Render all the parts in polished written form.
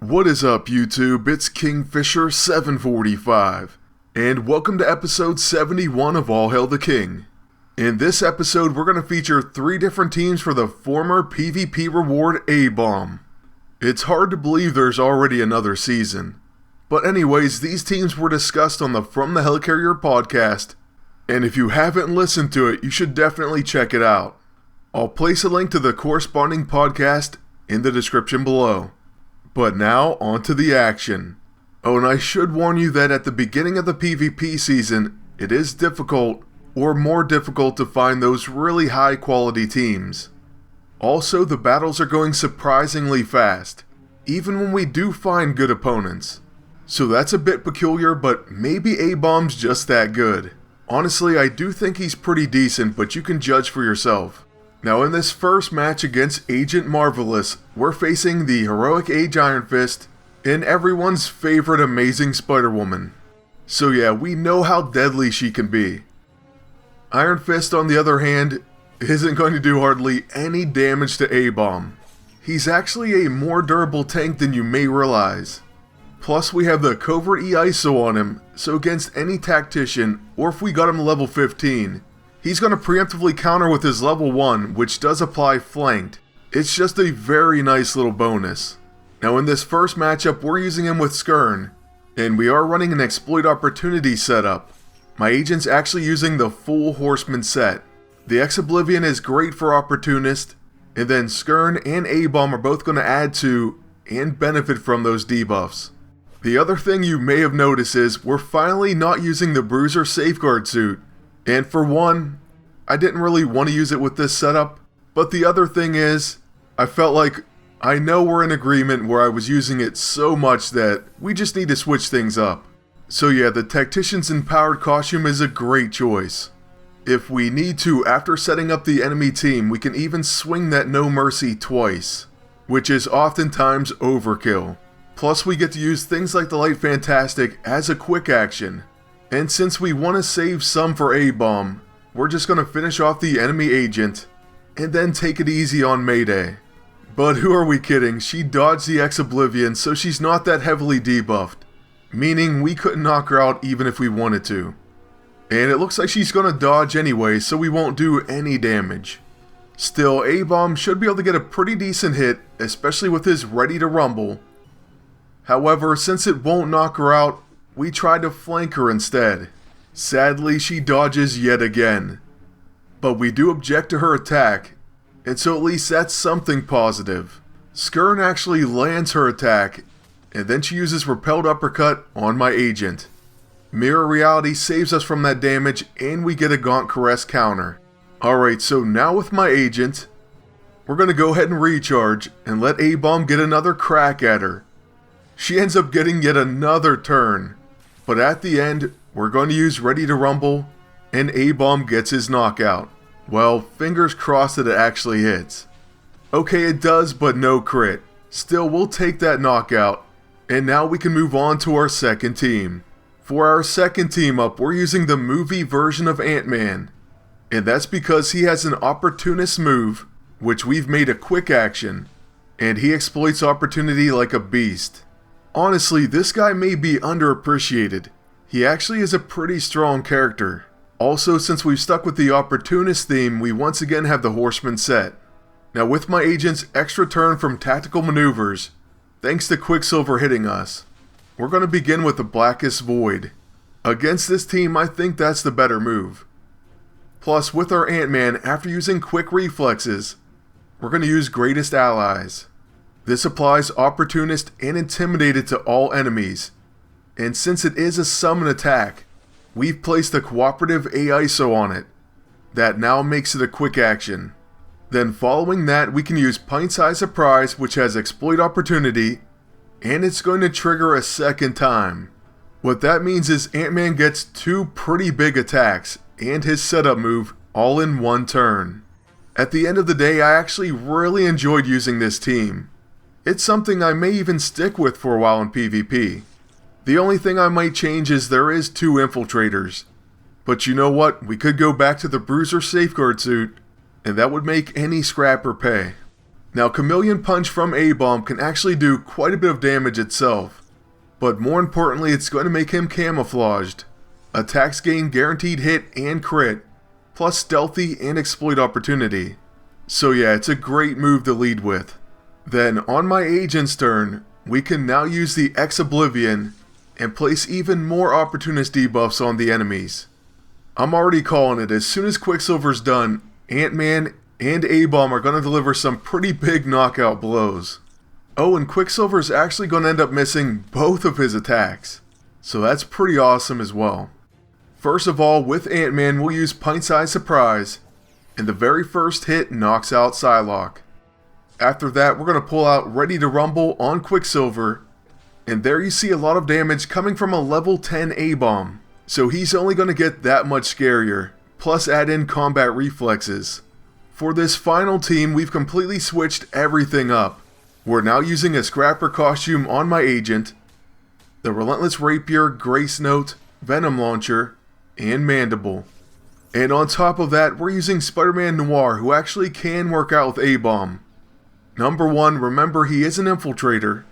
What is up, YouTube? It's Kingfisher745, and welcome to episode 71 of All Hail the King. In this episode, we're going to feature 3 different teams for the former PvP reward A-Bomb. It's hard to believe there's already another season. But anyways, these teams were discussed on the From the Helicarrier podcast, and if you haven't listened to it, you should definitely check it out. I'll place a link to the corresponding podcast in the description below. But now, on to the action. Oh, and I should warn you that at the beginning of the PvP season, it is difficult, or more difficult, to find those really high quality teams. Also, the battles are going surprisingly fast, even when we do find good opponents. So that's a bit peculiar, but maybe A-Bomb's just that good. Honestly, I do think he's pretty decent, but you can judge for yourself. Now in this first match against Agent Marvelous, we're facing the heroic Age Iron Fist and everyone's favorite amazing Spider-Woman. So yeah, we know how deadly she can be. Iron Fist, on the other hand, isn't going to do hardly any damage to A-Bomb. He's actually a more durable tank than you may realize. Plus we have the Covert E-ISO on him, so against any tactician, or if we got him level 15, he's going to preemptively counter with his level 1, which does apply flanked. It's just a very nice little bonus. Now in this first matchup, we're using him with Skirn, and we are running an exploit opportunity setup. My agent's actually using the full Horseman set. The Ex-Oblivion is great for Opportunist, and then Skirn and A-Bomb are both going to add to and benefit from those debuffs. The other thing you may have noticed is we're finally not using the Bruiser Safeguard suit. And for one, I didn't really want to use it with this setup, but the other thing is, I felt like I know we're in agreement where I was using it so much that we just need to switch things up. So yeah, the Tactician's Empowered costume is a great choice. If we need to, after setting up the enemy team, we can even swing that No Mercy twice, which is oftentimes overkill. Plus we get to use things like the Light Fantastic as a quick action. And since we want to save some for A-Bomb, we're just going to finish off the enemy agent, and then take it easy on Mayday. But who are we kidding, she dodged the Ex-Oblivion, so she's not that heavily debuffed, meaning we couldn't knock her out even if we wanted to. And it looks like she's going to dodge anyway, so we won't do any damage. Still, A-Bomb should be able to get a pretty decent hit, especially with his Ready to Rumble. However, since it won't knock her out, we tried to flank her instead. Sadly, she dodges yet again. But we do object to her attack, and so at least that's something positive. Skirn actually lands her attack, and then she uses Repelled Uppercut on my agent. Mirror Reality saves us from that damage, and we get a Gaunt Caress counter. Alright, so now with my agent, we're going to go ahead and recharge, and let A-Bomb get another crack at her. She ends up getting yet another turn. But at the end, we're going to use Ready to Rumble, and A-Bomb gets his knockout. Well, fingers crossed that it actually hits. Okay, it does, but no crit. Still, we'll take that knockout, and now we can move on to our second team. For our second team up, we're using the movie version of Ant-Man. And that's because he has an Opportunist move, which we've made a quick action, and he exploits opportunity like a beast. Honestly, this guy may be underappreciated. He actually is a pretty strong character. Also, since we've stuck with the Opportunist theme, we once again have the Horseman set. Now with my agent's extra turn from Tactical Maneuvers, thanks to Quicksilver hitting us, we're going to begin with the Blackest Void. Against this team, I think that's the better move. Plus, with our Ant-Man, after using Quick Reflexes, we're going to use Greatest Allies. This applies Opportunist and Intimidated to all enemies, and since it is a summon attack, we've placed a cooperative A-ISO on it. That now makes it a quick action. Then following that, we can use Pint-Sized Surprise, which has Exploit Opportunity, and it's going to trigger a second time. What that means is Ant-Man gets 2 pretty big attacks, and his setup move, all in one turn. At the end of the day, I actually really enjoyed using this team. It's something I may even stick with for a while in PvP. The only thing I might change is there is 2 Infiltrators. But you know what, we could go back to the Bruiser Safeguard suit, and that would make any scrapper pay. Now, Chameleon Punch from A-Bomb can actually do quite a bit of damage itself, but more importantly, it's going to make him camouflaged. Attacks gain guaranteed hit and crit, plus stealthy and exploit opportunity. So yeah, it's a great move to lead with. Then on my agent's turn, we can now use the X-Oblivion and place even more opportunist debuffs on the enemies. I'm already calling it, as soon as Quicksilver's done, Ant-Man and A-Bomb are going to deliver some pretty big knockout blows. Oh, and Quicksilver's actually going to end up missing both of his attacks, so that's pretty awesome as well. First of all, with Ant-Man, we'll use Pint-Sized Surprise, and the very first hit knocks out Psylocke. After that, we're going to pull out Ready to Rumble on Quicksilver, and there you see a lot of damage coming from a level 10 A-Bomb, so he's only going to get that much scarier, plus add in combat reflexes. For this final team, we've completely switched everything up. We're now using a Scrapper costume on my agent, the Relentless Rapier, Grace Note, Venom Launcher, and Mandible. And on top of that, we're using Spider-Man Noir, who actually can work out with A-Bomb. Number 1, remember he is an infiltrator,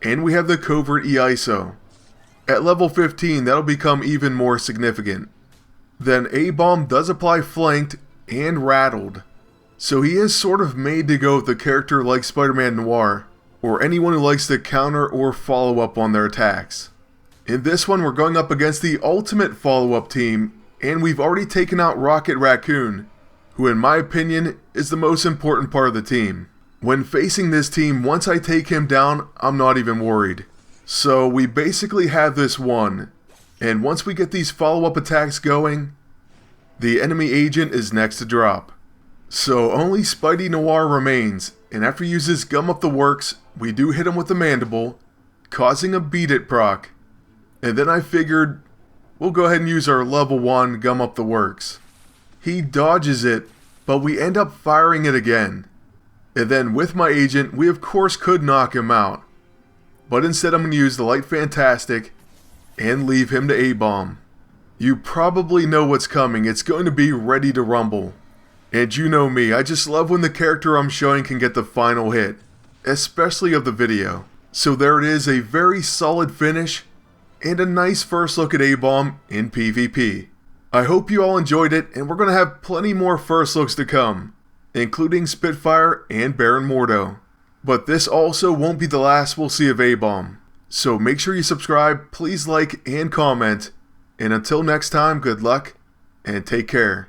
and we have the Covert EISO. At level 15, that'll become even more significant. Then A-Bomb does apply Flanked and Rattled, so he is sort of made to go with a character like Spider-Man Noir, or anyone who likes to counter or follow up on their attacks. In this one, we're going up against the ultimate follow-up team, and we've already taken out Rocket Raccoon, who in my opinion is the most important part of the team. When facing this team, once I take him down, I'm not even worried. So we basically have this won, and once we get these follow-up attacks going, the enemy agent is next to drop. So only Spidey Noir remains, and after he uses Gum Up the Works, we do hit him with the Mandible, causing a Beat It proc. And then I figured, we'll go ahead and use our level 1 Gum Up the Works. He dodges it, but we end up firing it again. And then with my agent, we of course could knock him out. But instead I'm going to use the Light Fantastic and leave him to A-Bomb. You probably know what's coming, it's going to be Ready to Rumble. And you know me, I just love when the character I'm showing can get the final hit, especially of the video. So there it is, a very solid finish, and a nice first look at A-Bomb in PvP. I hope you all enjoyed it, and we're going to have plenty more first looks to come, including Spitfire and Baron Mordo. But this also won't be the last we'll see of A-Bomb. So make sure you subscribe, please like and comment, and until next time, good luck, and take care.